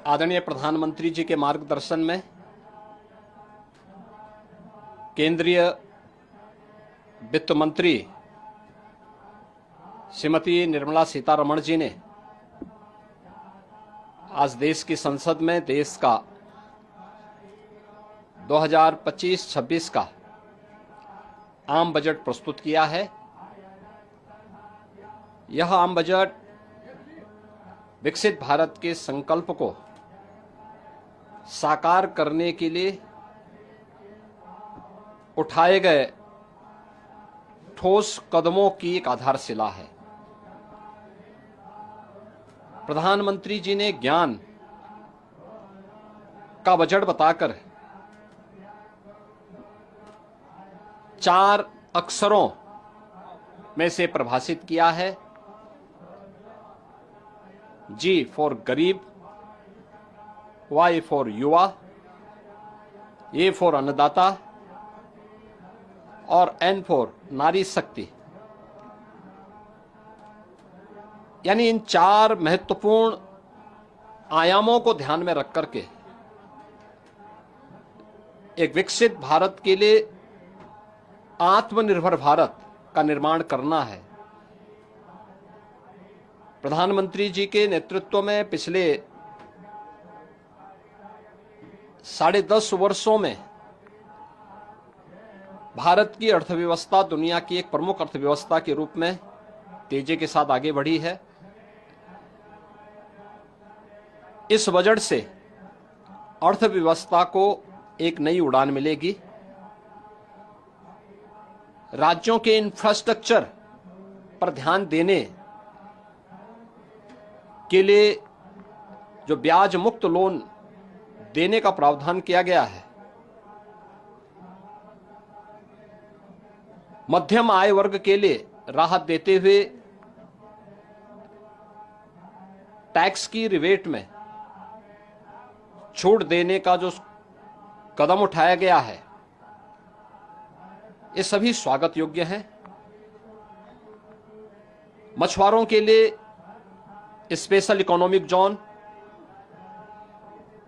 आदरणीय प्रधानमंत्री जी के मार्गदर्शन में केंद्रीय वित्त मंत्री श्रीमती निर्मला सीतारमण जी ने आज देश की संसद में देश का 2025-26 का आम बजट प्रस्तुत किया है। यह आम बजट विकसित भारत के संकल्प को साकार करने के लिए उठाए गए ठोस कदमों की एक आधारशिला है। प्रधानमंत्री जी ने ज्ञान का बजट बताकर 4 अक्षरों में से परिभाषित किया है। जी फॉर गरीब, वाई फॉर युवा, ए फॉर अन्नदाता और एन फॉर नारी शक्ति। यानी इन 4 महत्वपूर्ण आयामों को ध्यान में रख करके एक विकसित भारत के लिए आत्मनिर्भर भारत का निर्माण करना है। प्रधानमंत्री जी के नेतृत्व में पिछले 10.5 वर्षों में भारत की अर्थव्यवस्था दुनिया की एक प्रमुख अर्थव्यवस्था के रूप में तेजी के साथ आगे बढ़ी है। इस बजट से अर्थव्यवस्था को एक नई उड़ान मिलेगी। राज्यों के इंफ्रास्ट्रक्चर पर ध्यान देने के लिए जो ब्याज मुक्त लोन देने का प्रावधान किया गया है, मध्यम आय वर्ग के लिए राहत देते हुए टैक्स की रिबेट में छूट देने का जो कदम उठाया गया है, ये सभी स्वागत योग्य हैं। मछुआरों के लिए स्पेशल इकोनॉमिक जोन,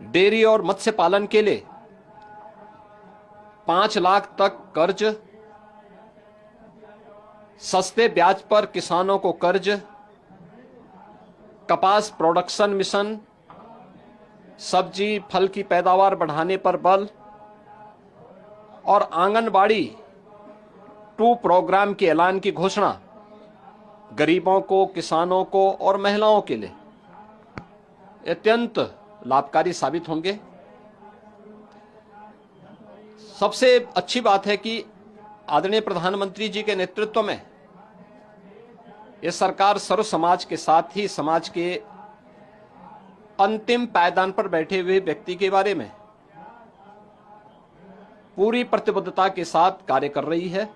डेयरी और मत्स्य पालन के लिए 5 लाख तक कर्ज, सस्ते ब्याज पर किसानों को कर्ज, कपास प्रोडक्शन मिशन, सब्जी फल की पैदावार बढ़ाने पर बल और आंगनबाड़ी 2 प्रोग्राम के ऐलान की घोषणा गरीबों को, किसानों को और महिलाओं के लिए अत्यंत लाभकारी साबित होंगे। सबसे अच्छी बात है कि आदरणीय प्रधानमंत्री जी के नेतृत्व में यह सरकार सर्व समाज के साथ ही समाज के अंतिम पायदान पर बैठे हुए व्यक्ति के बारे में पूरी प्रतिबद्धता के साथ कार्य कर रही है।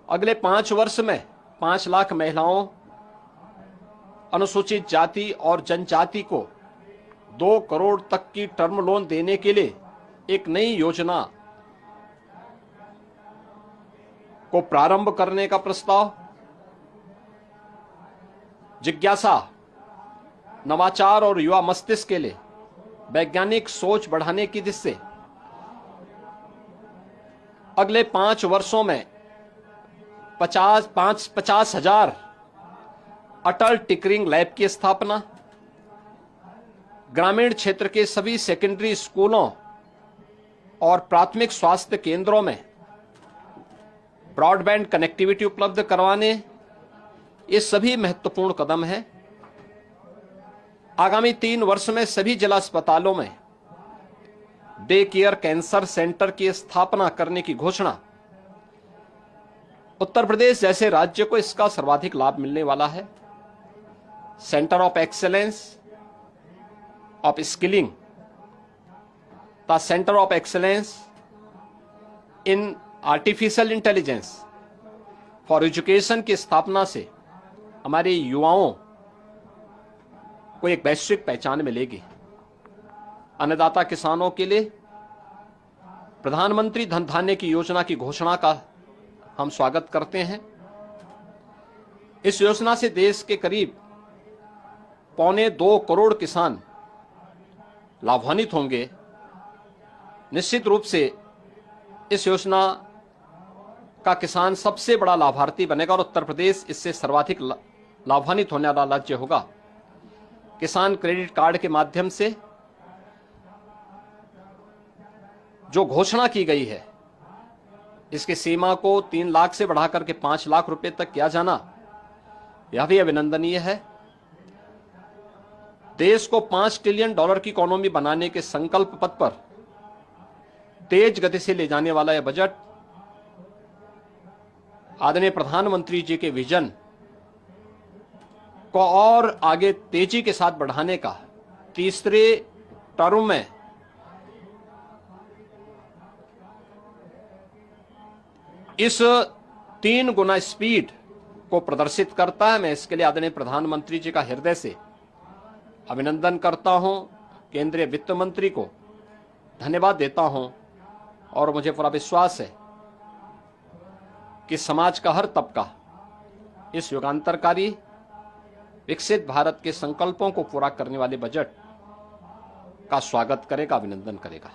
अगले 5 वर्ष में 5 लाख महिलाओं, अनुसूचित जाति और जनजाति को 2 करोड़ तक की टर्म लोन देने के लिए एक नई योजना को प्रारंभ करने का प्रस्ताव, जिज्ञासा, नवाचार और युवा मस्तिष्क के लिए वैज्ञानिक सोच बढ़ाने की दिशा से अगले 5 वर्षों में 50,000 अटल टिंकरिंग लैब की स्थापना, ग्रामीण क्षेत्र के सभी सेकेंडरी स्कूलों और प्राथमिक स्वास्थ्य केंद्रों में ब्रॉडबैंड कनेक्टिविटी उपलब्ध करवाने, ये सभी महत्वपूर्ण कदम हैं। आगामी 3 वर्ष में सभी जिला अस्पतालों में डे केयर कैंसर सेंटर की स्थापना करने की घोषणा। उत्तर प्रदेश जैसे राज्य को इसका सर्वाधिक लाभ मिलने वाला है। Centre of excellence of skilling, the centre of excellence in artificial intelligence for education की स्थापना से हमारे युवाओं को एक वैश्विक पहचान मिलेगी। अन्नदाता किसानों के लिए प्रधानमंत्री धन धान्य की योजना की घोषणा का हम स्वागत करते हैं। इस योजना से देश के करीब 2.25 करोड़ किसान लाभान्वित होंगे। निश्चित रूप से इस योजना का किसान सबसे बड़ा लाभार्थी बनेगा और उत्तर प्रदेश इससे सर्वाधिक लाभान्वित होने वाला राज्य होगा। किसान क्रेडिट कार्ड के माध्यम से जो घोषणा की गई है, इसकी सीमा को 3 लाख से बढ़ाकर के 5 लाख रुपए तक किया जाना, यह भी अभिनंदनीय है। देश को $5 ट्रिलियन की इकोनॉमी बनाने के संकल्प पथ पर तेज गति से ले जाने वाला यह बजट आदरणीय प्रधानमंत्री जी के विजन को और आगे तेजी के साथ बढ़ाने का, तीसरे टर्म में इस 3 गुना स्पीड को प्रदर्शित करता है। मैं इसके लिए आदरणीय प्रधानमंत्री जी का हृदय से अभिनंदन करता हूं, केंद्रीय वित्त मंत्री को धन्यवाद देता हूं और मुझे पूरा विश्वास है कि समाज का हर तबका इस युगांतरकारी विकसित भारत के संकल्पों को पूरा करने वाले बजट का स्वागत करेगा, अभिनंदन करेगा।